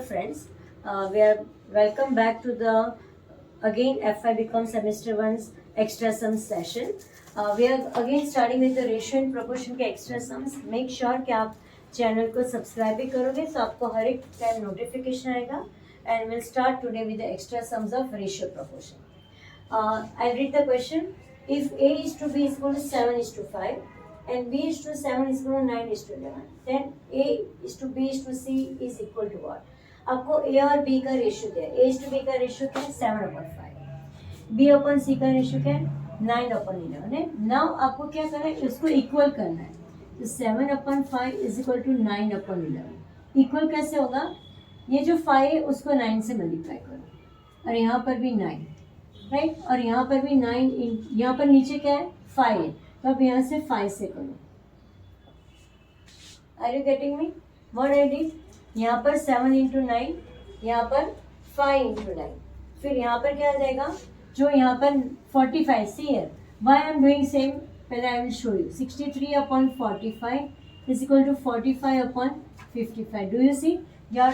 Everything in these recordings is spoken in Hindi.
friends. We are welcome back to the again FI Become Semester 1's extra sums session. We are again starting with the ratio and proportion के extra sums. Make sure कि आप चैनल को सब्सक्राइब भी करोगे तो आपको हर एक टाइम नोटिफिकेशन आएगा. And we'll start today with the extra sums of ratio proportion. I'll read the question. If A is to B is equal to 7 is to 5 and B is to 7 is equal to 9 is to 11, then A is to B is to C is equal to what? आपको A और B का रेशियो दिया है. A is to B का रेशियो क्या है? 7/5. B अपन C का रेशियो क्या है? 9/11 है. नाउ आपको क्या करना है? इसको इक्वल करना है. तो 7/5 इज इक्वल टू 9/11. इक्वल कैसे होगा? ये जो 5 है उसको 9 से मल्टीप्लाई करो और यहाँ पर भी 9, राइट, और यहाँ पर भी 9. यहाँ पर नीचे क्या है? 5 है, तो अब यहाँ से 5 से करो. Are you getting me? What I did? यहाँ पर 7 इंटू 9, यहाँ पर 5 इंटू 9, फिर यहाँ पर क्या आ जाएगा? जो यहाँ पर 45, सी है. Why I am doing same, पहले I will show you. 63/45 is equal to 45/55. Do you see? Your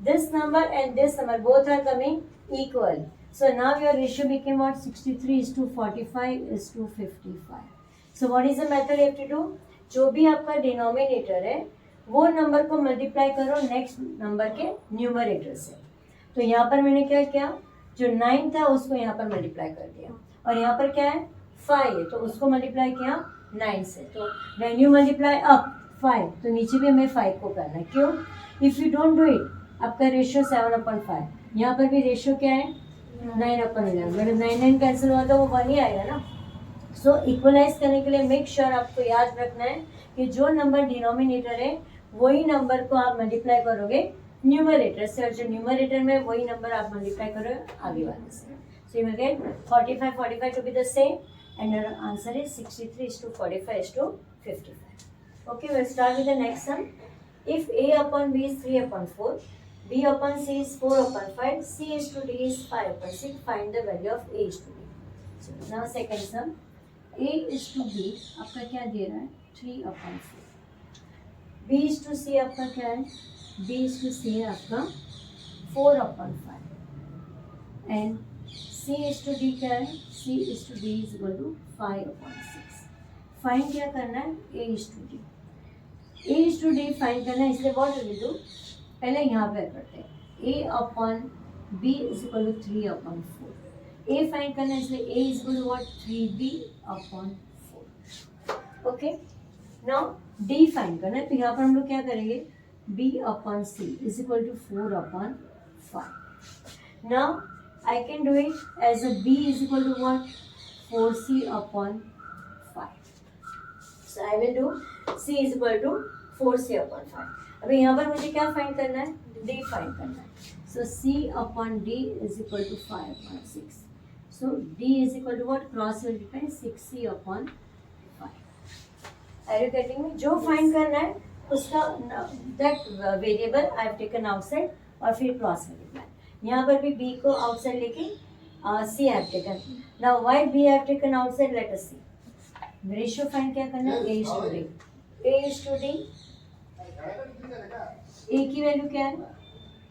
this number and this number both are coming equal. So now your ratio became what? 63 is to 45 is to 55. So what is the method you have to do? जो भी आपका डिनोमिनेटर है वो नंबर को मल्टीप्लाई करो नेक्स्ट नंबर के न्यूमरेटर से. तो यहाँ पर मैंने क्या किया? जो 9 था उसको यहाँ पर मल्टीप्लाई कर दिया और यहाँ पर क्या है? 5 है, तो उसको मल्टीप्लाई किया 9 से. तो व्हेन यू मल्टीप्लाई अप 5 तो नीचे भी हमें 5 को करना है. क्यों? If you don't do it, आपका रेशियो 7/5. यहाँ पर भी रेशियो क्या है? 9/11. मतलब 9 कैंसिल हुआ तो वो 1 ही आएगा ना. सो इक्वलाइज करने के लिए मेक श्योर आपको याद रखना है कि जो नंबर डिनोमिनेटर है वही नंबर को आप मल्टीप्लाई करोगे न्यूमरेटर से, और जो न्यूमरेटर में वही नंबर आप मल्टीप्लाई करोगे आगे वाले से. So you will get 45 to be the same and your answer is 63 is to 45 is to 55. Okay, we'll start with the next sum. If A upon B is 3/4, B upon C is 4/5, C is to D is 5/6, find the value of A is to B. So now second sum, A is to B आपका क्या दे रहा है? 3/4. B is to C आपका क्या है? B is to C है आपका 4/5 and C is to D क्या है? C is to D is equal to 5/6. Find क्या करना है? A is to D. A is to D find करना है, इसलिए what will we do? पहले यहाँ पे करते हैं. A upon B is equal to 3/4. A find करना है, इसलिए A is equal to what? 3B/4. Okay, now D find करना है, तो यहाँ पर हम लोग क्या करेंगे? B upon C is equal to 4/5. Now I can do it as a B is equal to what? 4C/5. So I will do C is equal to 4C/5. अभी यहाँ पर मुझे क्या फाइंड करना है? D फाइंड करना है. So C/D is equal to 5/6. So D is equal to what? Cross multiply 6C/5. Are you getting me? जो फाइंड करना है उसका that variable I have taken outside और फिर क्रॉस मल्टीप्लाई. यहाँ पर भी B को आउटसाइड लेके C I have taken. Now why B I have taken outside? Let us see. Ratio find क्या करना है? A is to D. A is to D. A की वैल्यू क्या है?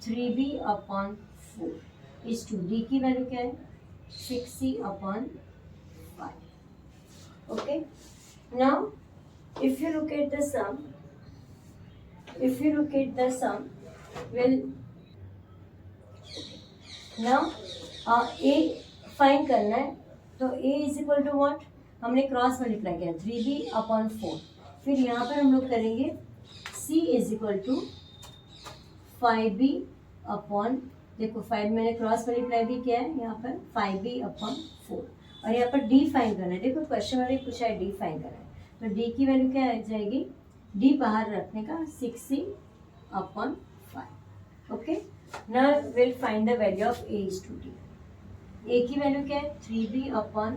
3B/4 is to D की वैल्यू क्या है? 6C/5. Okay. Now if you look at the sum, well now A find करना है, तो A is equal to what? हमने क्रॉस मल्टीप्लाई किया 3B/4. फिर यहाँ पर हम लोग करेंगे C is equal to 5B upon, देखो 5 मैंने क्रॉस मल्टीप्लाई भी किया है, यहाँ पर 5B/4 और यहाँ पर D फाइंड करना है. देखो क्वेश्चन में भी पूछा है D फाइंड करना है, तो D की वैल्यू क्या आ जाएगी? D बाहर रखने का 6C/5. Okay, now will find the value of A is to D. A की वैल्यू क्या है? 3B/4.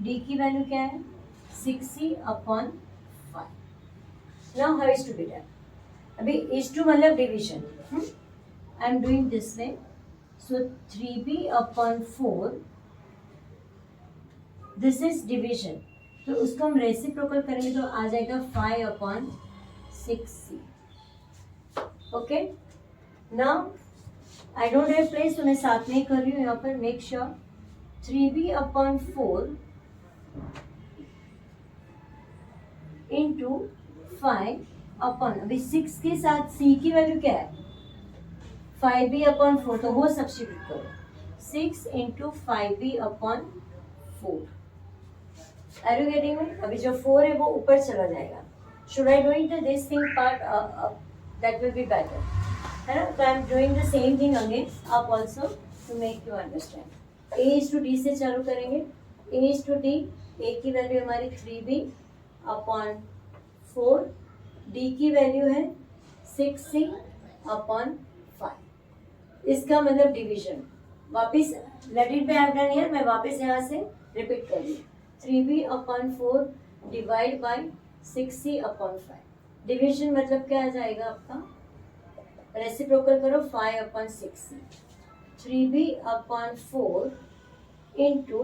D की वैल्यू क्या है? 6C/5. Now how is to be done? अभी is to मतलब division. I am doing this way. So 3B/4 this is division. तो उसको हम रेसिप्रोकल करेंगे तो आ जाएगा 5/6C. Okay, now I don't have place, तो मैं साथ में ही कर रही हूँ यहाँ पर. मेक श्योर 3b/4 इंटू 5 अभी 6 के साथ c की वैल्यू क्या है 5b/4, तो वो सब्स्टिट्यूट करो. 6 into 5b/4. Are you getting me? अभी जो 4 है वो ऊपर चला जाएगा. Should I doing this thing part, that will be better, है ना. तो I am doing the same thing again आप also to make you understand. a/d से चालू करेंगे. a/d, a की वैल्यू हमारी 3b/4, d की वैल्यू है 6c/5. इसका मतलब डिवीजन. वापिस let it be, I have done here. मैं वापस यहाँ से रिपीट कर रही हूँ. 3b/4 divide by 6c/5. Division मतलब क्या आ जाएगा आपका, रेसिप्रोकल करो 5/6c. 3b/4 इंटू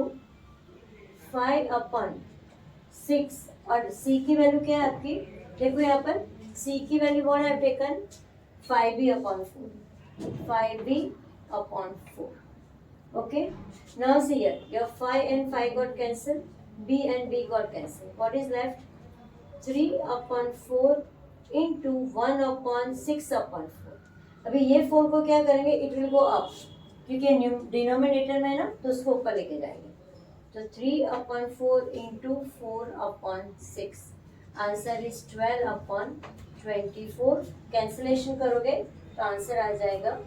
5/6 और c की वैल्यू क्या है आपकी, देखो यहाँ पर c की value what I have taken 5b/4. 5b/4. Okay, now see here, your 5 and 5 got cancelled, b and b got cancelled. What is left? 3/4 into 1/6/4. अभी ये 4 को क्या करेंगे, इट विल गो अप, क्योंकि डिनोमिनेटर में है ना, तो उसको ऊपर लेके जाएंगे. तो 3/4 into 4/6. Answer is 12/24. कैंसिलेशन करोगे तो आंसर आ जाएगा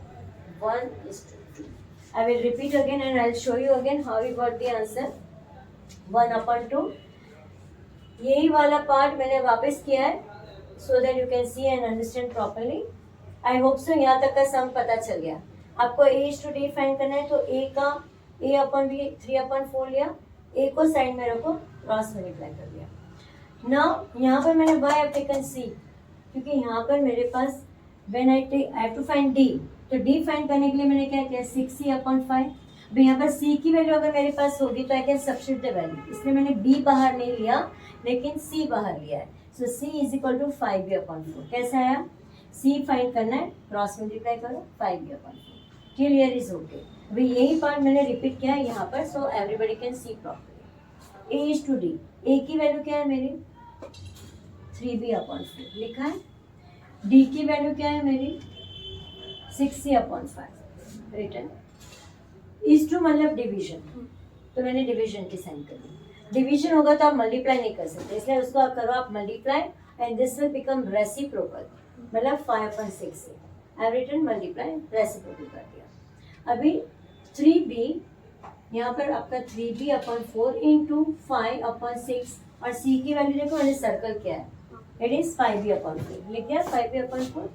1:2. I will repeat again and I'll show you again how we got the answer. 1/2. यही वाला पार्ट मैंने वापस किया है so that you can see and understand properly. I hope so. यहाँ तक का सम पता चल गया. आपको a/d फाइंड करना है तो a का a/b 3/4 लिया, a को साइड में रखो, क्रॉस मल्टीप्लाई कर दिया. नाउ यहाँ पर मैंने y have taken c, क्योंकि यहाँ पर मेरे पास when I have to find d, तो d फाइंड करने के लिए मैंने क्या किया 6c/5. अभी यहाँ पर c की वैल्यू अगर मेरे पास होगी तो I can substitute the value, इसलिए मैंने b बाहर नहीं लिया लेकिन c बाहर लिया है. So c is equal to 5b/4. कैसे आया, c फाइंड करना है, क्रॉस मल्टीप्लाई करो 5b/4. Clear is okay. अभी यही पार्ट मैंने रिपीट किया है यहाँ पर, so everybody can see properly. a/d, a की वैल्यू क्या है मेरी 3b/4 लिखा है. d की वैल्यू क्या है मेरी 6c/5 रिटर्न. इस टू मतलब डिवीजन, तो मैंने डिवीजन की साइन कर दी. डिवीजन होगा तो आप मल्टीप्लाई नहीं कर सकते, इसलिए उसको आप करो आप multiply and this will become reciprocal, मतलब 5/6 से I have written multiply, reciprocal कर दिया. अभी 3b, यहाँ पर आपका 3b/4 इंटू 5/6 और c की वैल्यू देखो मैंने सर्कल किया है, इट इज 5b/4. लिख दिया 5b/4.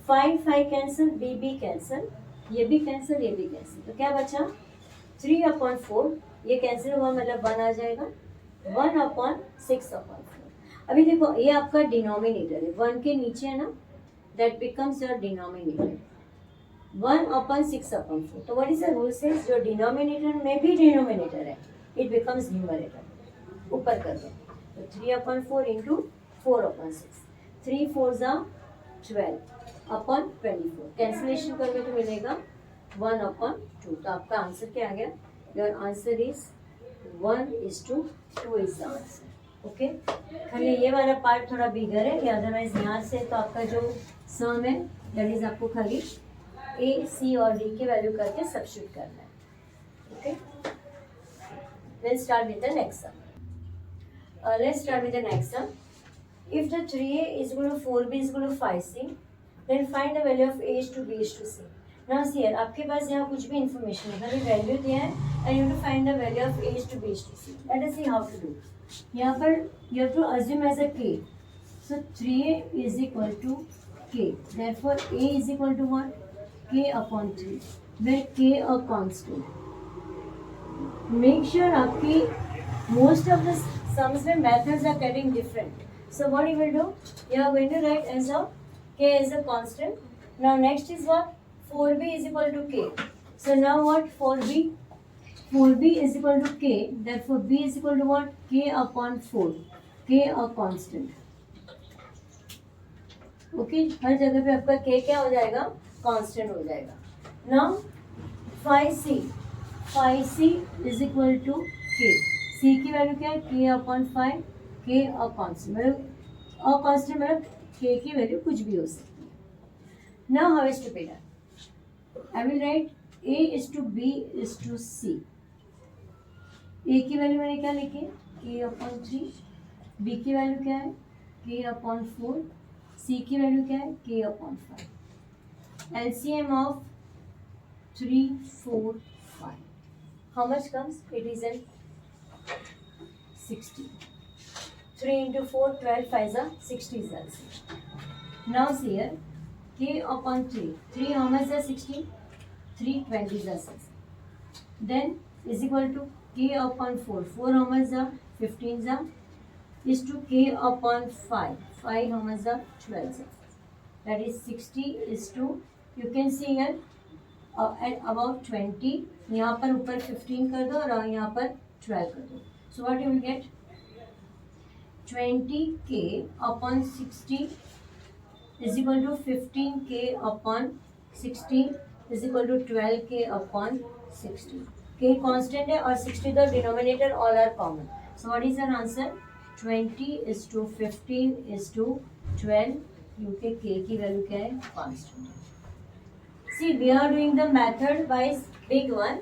5 कैंसिल, b कैंसिल, ये भी कैंसिल, ये भी कैंसिल, तो क्या बचा 3/4. ये कैंसिल हुआ मतलब 1 आ जाएगा, 1/6/4. अभी देखो ये आपका डिनोमिनेटर है, 1 के नीचे है ना, दैट बिकम्स योर डिनोमिनेटर 1/6/4. तो what is the rule says, जो डिनोमिनेटर में भी डिनोमिनेटर है इट बिकम्स न्यूमरेटर, ऊपर कर दो. तो 3/4 इंटू 4/6, 3 4 12/24. कैंसिलेशन करोगे तो मिलेगा 1/2. तो आपका आंसर क्या आ गया, your answer is 1:2 is the answer. Okay, खाली ये वाला पार्ट थोड़ा बिगर है, अदरवाइज यहाँ से तो आपका जो सम है दैट इज आपको खाली a, c और d की वैल्यू करके सब्स्टिट्यूट करना है. Okay, let's start with the next sum. Let's start with the next sum. If the 3a is equal to 4b is equal to 5c, then find the value of a/b/c. Now see here, आपके पास यहाँ कुछ भी इंफॉर्मेशन है, खाली वैल्यू दिया है and you have to find the value of a/b/c. Let us see how to do. यहाँ पर you have to assume as a k. So 3a is equal to k. Therefore a is equal to what? k/3, where k a constant. Make sure आपकी most of the sums में methods are getting different. So what you will do? You are going to write as a k as a constant. Now next is what? 4b is equal to k. So now what? 4b is equal to k. Therefore b is equal to what? k/4. K a constant. Okay, हर जगह पे आपका k क्या हो जाएगा कांस्टेंट हो जाएगा. Now five C is equal to K. C की वैल्यू क्या है? के अपॉन 5. के अकांस्टेंट मतलब के की वैल्यू कुछ भी हो सकती है. Now how is to be done? I will write A is to B is to C. A की वैल्यू मैंने क्या लिखी? K upon 3. B की वैल्यू क्या है? K upon 4. C की वैल्यू क्या है? K upon 5. LCM of 3, 4, 5. How much comes? It is an 60. 3 into 4, 12, 5 are 60 is LCM. Now see here, K upon 3. 3 how much is 60? 3 20s are 6. Then is equal to K upon 4. 4 how much are 15s are is to K upon 5. 5 how much are 12s are. That is 60 is to, you can see here at about 20. यहाँ पर ऊपर 15 कर दो और यहाँ पर 12 कर दो. So what you will get? 20K upon 60 is equal to 15K upon 60 is equal to 12K upon 60. K constant है और 60 the denominator, all are common. So what is your answer? 20 is to 15 is to 12. क्योंकि K की वैल्यू क्या है? Constant. See, we are doing the method wise big one.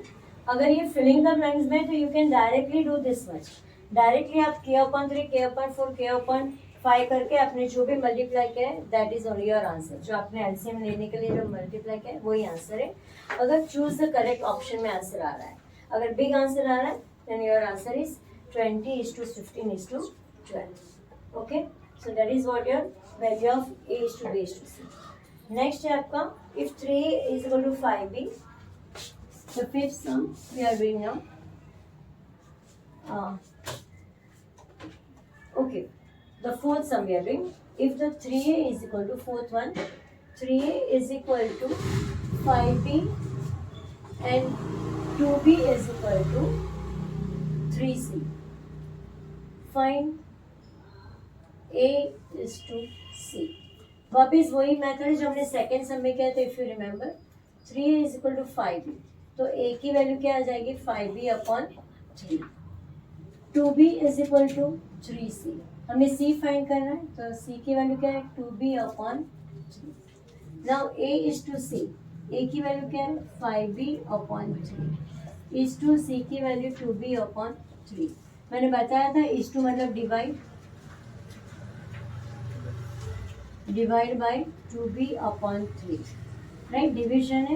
अगर ये filling the blanks में तो you can directly do this much. Directly आप K upon 3, K upon 4, K upon 5 करके आपने जो भी मल्टीप्लाई किया है that is only your answer. जो आपने एलसीएम लेने के लिए जो मल्टीप्लाई किया है वही आंसर है. अगर चूज द करेक्ट ऑप्शन में आंसर आ रहा है, अगर बिग आंसर आ रहा है then your answer is 20 is to 15 is to 12. Okay, so that is what your value of A is to B is to C. Next है आपका if 3 is equal to 5B. The fifth sum we are doing now. Okay, the fourth sum we are doing. If the 3A is equal to fourth one, 3A is equal to 5B and 2B is equal to 3C. Find A is to C. वापिस वही मेथड जो हमने सेकेंड सम में किया था. If you remember 3A is equal to 5B, तो A की वैल्यू क्या आ जाएगी? 5B upon 3. 2B is equal to 3C. हमें C फाइंड करना है तो C की वैल्यू क्या है? 2B upon 3. Now A is to C. A की वैल्यू क्या है? 5B upon 3 is to C की वैल्यू 2B अपॉन 3. मैंने बताया था इज टू मतलब divide by 2B upon 3. Right, division है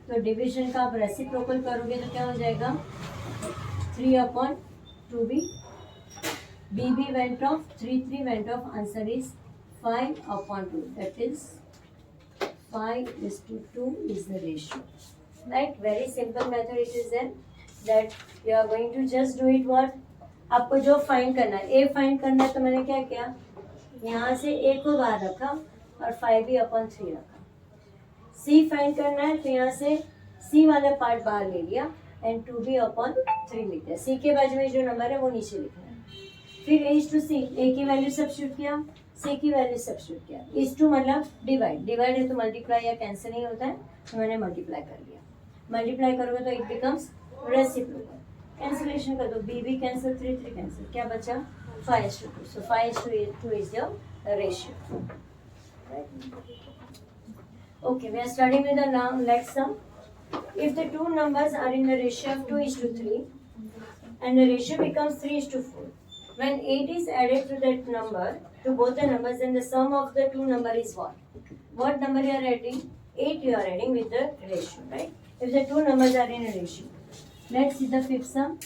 तो डिविजन का आप रेसिप्रोकल करोगे तो क्या हो जाएगा? 3 upon 2B. BB went off, 3 went off. Answer is 5 upon 2. That is 5 is to 2 is the ratio. Right? Very simple method it is then. That you are going to just do it what? आपको जो फाइंड करना है, A फाइंड करना है तो मैंने क्या किया? यहाँ से A को बाहर रखा और 5B upon 3 रखा. C फाइंड करना है तो यहाँ से C वाला पार्ट बाहर ले लिया एंड 2B upon 3 लिख दिया. C के बाजू में जो नंबर है वो नीचे लिखना है. फिर A is to C, A की वैल्यू सब्स्टिट्यूट किया, C की वैल्यू सब्स्टिट्यूट किया. इज टू मतलब डिवाइड है तो मल्टीप्लाई या कैंसिल नहीं होता है तो मैंने मल्टीप्लाई कर लिया. मल्टीप्लाई करोगे तो इट बिकम्स रेसिप्रोकल. कैंसिलेशन कर दो, B कैंसिल, 3 कैंसिल, क्या बचा? 5 is to 2. So 5 is to 2 is your ratio. Okay, we are starting with the now next sum. If the two numbers are in the ratio of 2 is to 3 and the ratio becomes 3 is to 4. When 8 is added to that number, to both the numbers, then the sum of the two number is what? What number you are adding? 8 you are adding with the ratio, right? If the two numbers are in a ratio. Let's see the fifth sum.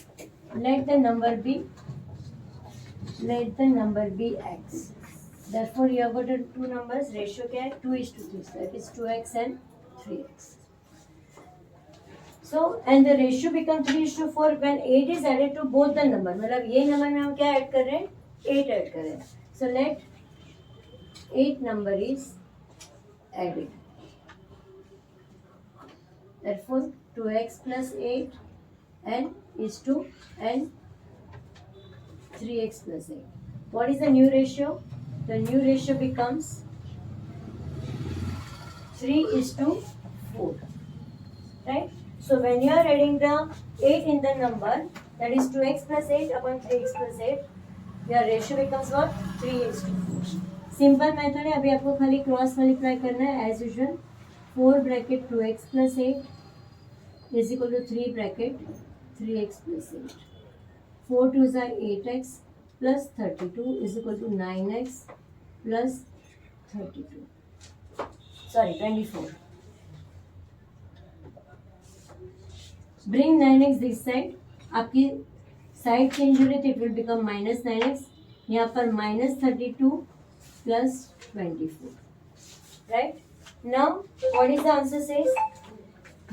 Let the number be x. Therefore, you have got the two numbers. Ratio क्या है? 2 is to 3. So that is 2x and 3x. So and the ratio become 3 is to 4 when 8 is added to both the number. मतलब ये नंबर में हम क्या ऐड कर रहे हैं? 8 ऐड कर रहे हैं. So let 8 number is added. Therefore 2x plus 8 and is to and 3x plus 8. What is the new ratio? The new ratio becomes 3 is to 4. Right? So when you are adding the 8 in the number, that is 2x plus 8 upon 3x plus 8, your ratio becomes what? 3:4. Simple method है. अभी आपको खाली क्रॉस मल्टीप्लाई करना है as usual. 4 bracket 2x plus 8 is equal to 3 bracket 3x plus 8. 4 2 are 8x plus 32 is equal to 9x plus 32. Sorry, 24. Bring 9x this side. आपकी साइड चेंज हो रही थी, it will become minus 9x. यहाँ पर minus 32 plus 24. Right now what is the answer says?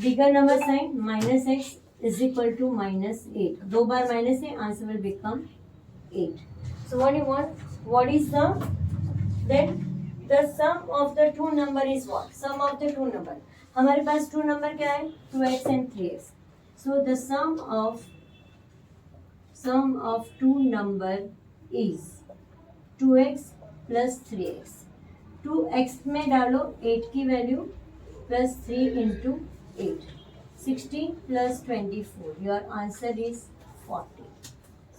Bigger number sign minus x is equal to minus 8. दो बार माइनस है, answer will become 8. So what you want? What is the then the sum of the two number is what? Sum of the two number. हमारे पास two number क्या है? 2x and 3x. So the sum of two number is 2x plus 3x. 2x में डालो 8 की value plus 3 into 8. 16 plus 24. Your answer is 40.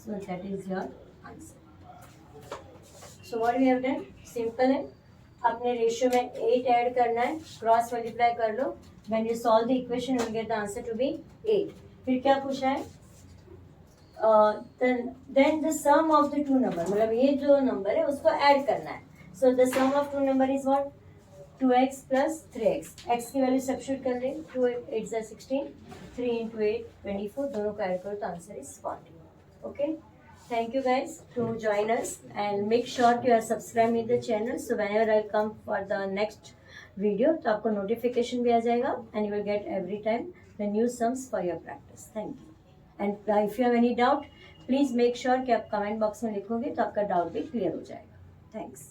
So that is your answer. So what we have done? Simple है. अपने रेशियो में 8 ऐड करना है, क्रॉस मल्टीप्लाई कर लो. When you solve the equation, you will get the answer to be 8. फिर क्या पूछा है? Then the sum of the two number, मतलब ये जो नंबर है उसको ऐड करना है. So the sum of two number is what? 2x plus 3x. x की वैल्यू सब्स्टिट्यूट कर लें. 2 8 are 16. 3 into 8 24. दोनों को ऐड करो तो answer is 40. Okay. Thank you guys to join us and make sure you are subscribed in the channel. So whenever I come for the next video, तो आपको notification भी आ जाएगा and you will get every time the new sums for your practice. Thank you. And if you have any doubt, please make sure कि आप comment box में लिखोगे तो आपका doubt भी clear हो जाएगा. Thanks.